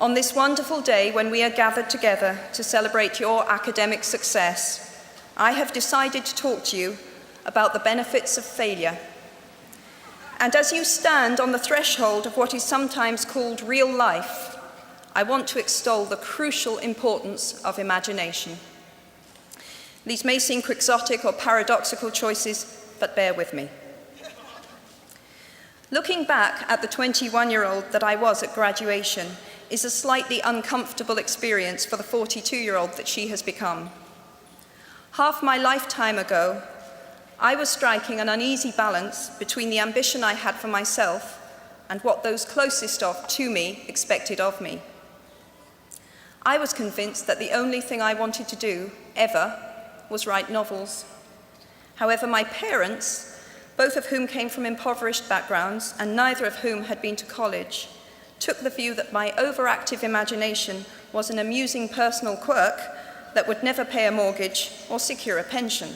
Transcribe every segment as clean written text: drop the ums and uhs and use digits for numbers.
On this wonderful day when we are gathered together to celebrate your academic success, I have decided to talk to you about the benefits of failure. And as you stand on the threshold of what is sometimes called real life, I want to extol the crucial importance of imagination. These may seem quixotic or paradoxical choices, but bear with me. Looking back at the 21-year-old that I was at graduation is a slightly uncomfortable experience for the 42-year-old that she has become. Half my lifetime ago, I was striking an uneasy balance between the ambition I had for myself and what those closest to me expected of me. I was convinced that the only thing I wanted to do, ever, was write novels. However, my parents, both of whom came from impoverished backgrounds and neither of whom had been to college, took the view that my overactive imagination was an amusing personal quirk that would never pay a mortgage or secure a pension.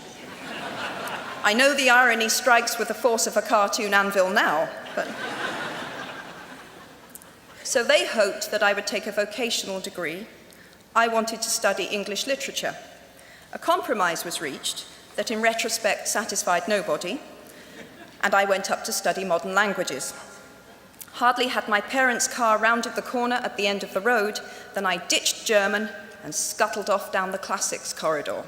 I know the irony strikes with the force of a cartoon anvil now, but... So they hoped that I would take a vocational degree. I wanted to study English literature. A compromise was reached that in retrospect satisfied nobody, and I went up to study modern languages. Hardly had my parents' car rounded the corner at the end of the road than I ditched German and scuttled off down the classics corridor.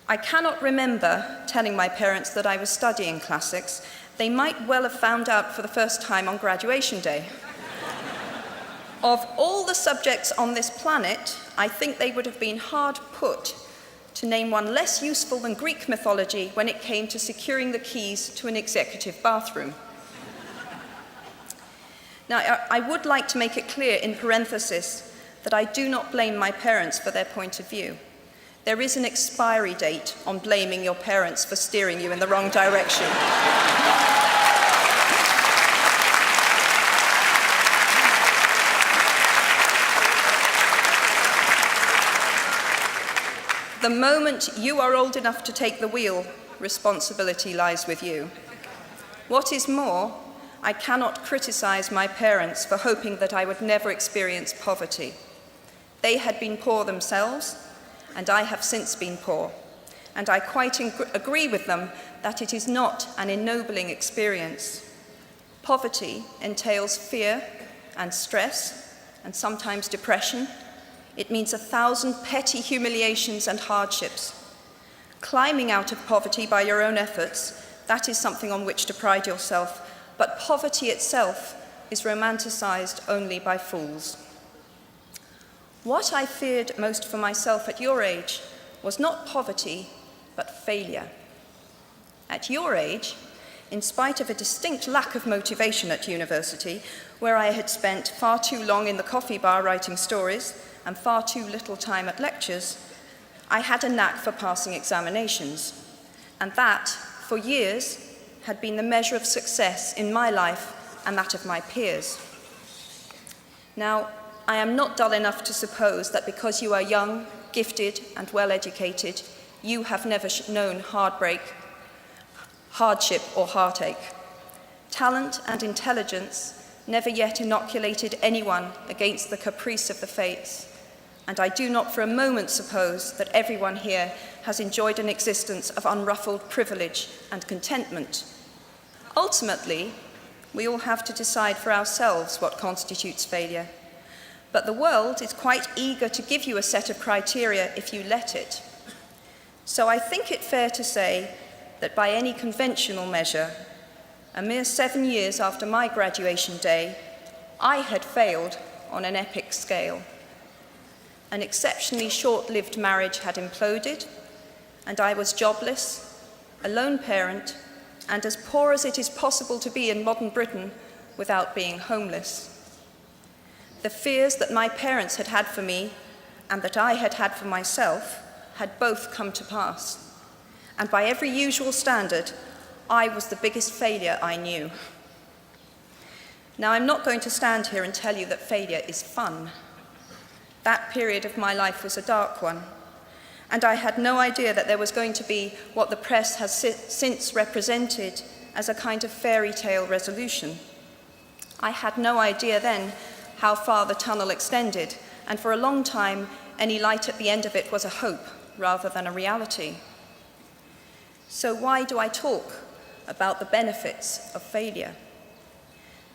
I cannot remember telling my parents that I was studying classics. They might well have found out for the first time on graduation day. Of all the subjects on this planet, I think they would have been hard put to name one less useful than Greek mythology when it came to securing the keys to an executive bathroom. Now, I would like to make it clear in parenthesis that I do not blame my parents for their point of view. There is an expiry date on blaming your parents for steering you in the wrong direction. The moment you are old enough to take the wheel, responsibility lies with you. What is more, I cannot criticize my parents for hoping that I would never experience poverty. They had been poor themselves, and I have since been poor. And I quite agree with them that it is not an ennobling experience. Poverty entails fear and stress, and sometimes depression. It means 1,000 petty humiliations and hardships. Climbing out of poverty by your own efforts, that is something on which to pride yourself. But poverty itself is romanticized only by fools. What I feared most for myself at your age was not poverty, but failure. At your age, in spite of a distinct lack of motivation at university, where I had spent far too long in the coffee bar writing stories and far too little time at lectures, I had a knack for passing examinations. And that, for years, had been the measure of success in my life and that of my peers. Now, I am not dull enough to suppose that because you are young, gifted, and well-educated, you have never known heartbreak, hardship, or heartache. Talent and intelligence never yet inoculated anyone against the caprice of the fates, and I do not for a moment suppose that everyone here has enjoyed an existence of unruffled privilege and contentment. Ultimately, we all have to decide for ourselves what constitutes failure. But the world is quite eager to give you a set of criteria if you let it. So I think it fair to say that by any conventional measure, a mere 7 years after my graduation day, I had failed on an epic scale. An exceptionally short-lived marriage had imploded, and I was jobless, a lone parent, and as poor as it is possible to be in modern Britain without being homeless. The fears that my parents had had for me and that I had had for myself had both come to pass. And by every usual standard, I was the biggest failure I knew. Now, I'm not going to stand here and tell you that failure is fun. That period of my life was a dark one, and I had no idea that there was going to be what the press has since represented as a kind of fairy tale resolution. I had no idea then how far the tunnel extended, and for a long time, any light at the end of it was a hope rather than a reality. So why do I talk about the benefits of failure?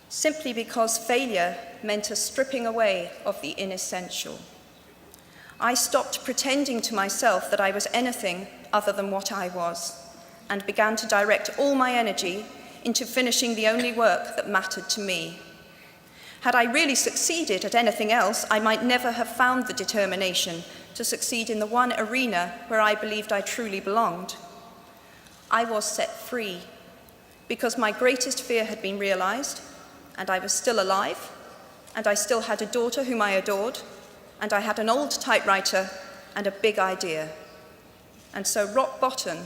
Simply because failure meant a stripping away of the inessential. I stopped pretending to myself that I was anything other than what I was, and began to direct all my energy into finishing the only work that mattered to me. Had I really succeeded at anything else, I might never have found the determination to succeed in the one arena where I believed I truly belonged. I was set free because my greatest fear had been realized, and I was still alive, and I still had a daughter whom I adored, and I had an old typewriter and a big idea. And so rock bottom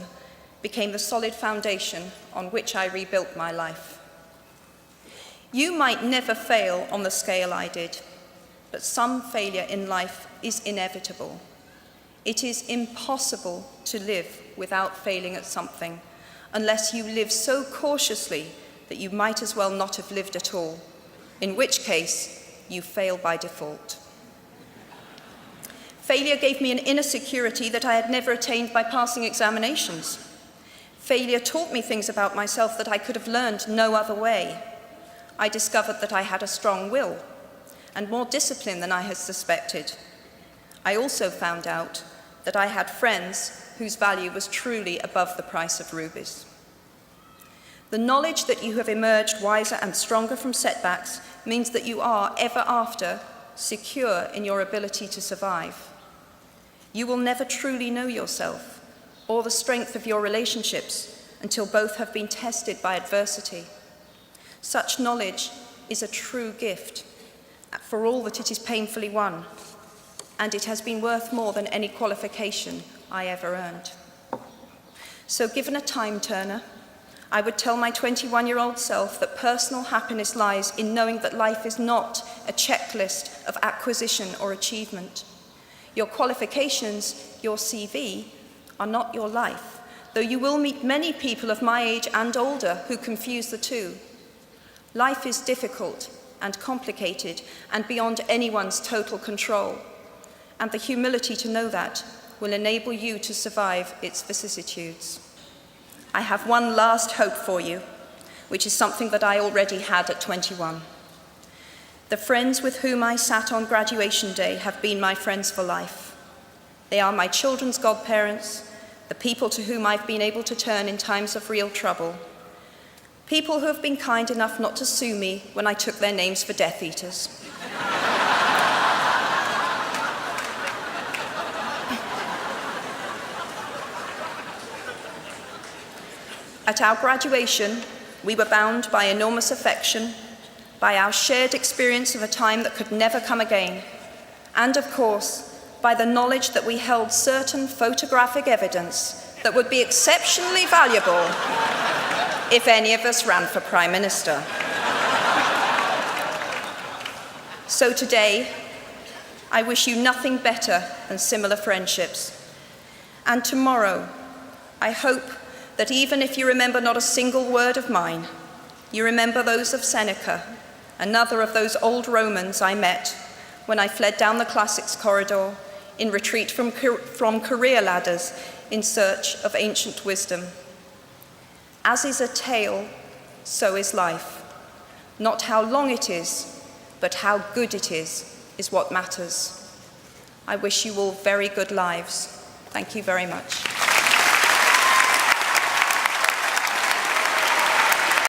became the solid foundation on which I rebuilt my life. You might never fail on the scale I did, but some failure in life is inevitable. It is impossible to live without failing at something, unless you live so cautiously that you might as well not have lived at all, in which case you fail by default. Failure gave me an inner security that I had never attained by passing examinations. Failure taught me things about myself that I could have learned no other way. I discovered that I had a strong will and more discipline than I had suspected. I also found out that I had friends whose value was truly above the price of rubies. The knowledge that you have emerged wiser and stronger from setbacks means that you are, ever after, secure in your ability to survive. You will never truly know yourself or the strength of your relationships until both have been tested by adversity. Such knowledge is a true gift for all that it is painfully won, and it has been worth more than any qualification I ever earned. So given a time turner, I would tell my 21-year-old self that personal happiness lies in knowing that life is not a checklist of acquisition or achievement. Your qualifications, your CV, are not your life, though you will meet many people of my age and older who confuse the two. Life is difficult and complicated and beyond anyone's total control, and the humility to know that will enable you to survive its vicissitudes. I have one last hope for you, which is something that I already had at 21. The friends with whom I sat on graduation day have been my friends for life. They are my children's godparents, the people to whom I've been able to turn in times of real trouble, people who have been kind enough not to sue me when I took their names for Death Eaters. At our graduation, we were bound by enormous affection, by our shared experience of a time that could never come again, and of course, by the knowledge that we held certain photographic evidence that would be exceptionally valuable if any of us ran for Prime Minister. So today, I wish you nothing better than similar friendships. And tomorrow, I hope that even if you remember not a single word of mine, you remember those of Seneca, another of those old Romans I met when I fled down the classics corridor in retreat from career ladders in search of ancient wisdom. As is a tale, so is life. Not how long it is, but how good it is what matters. I wish you all very good lives. Thank you very much.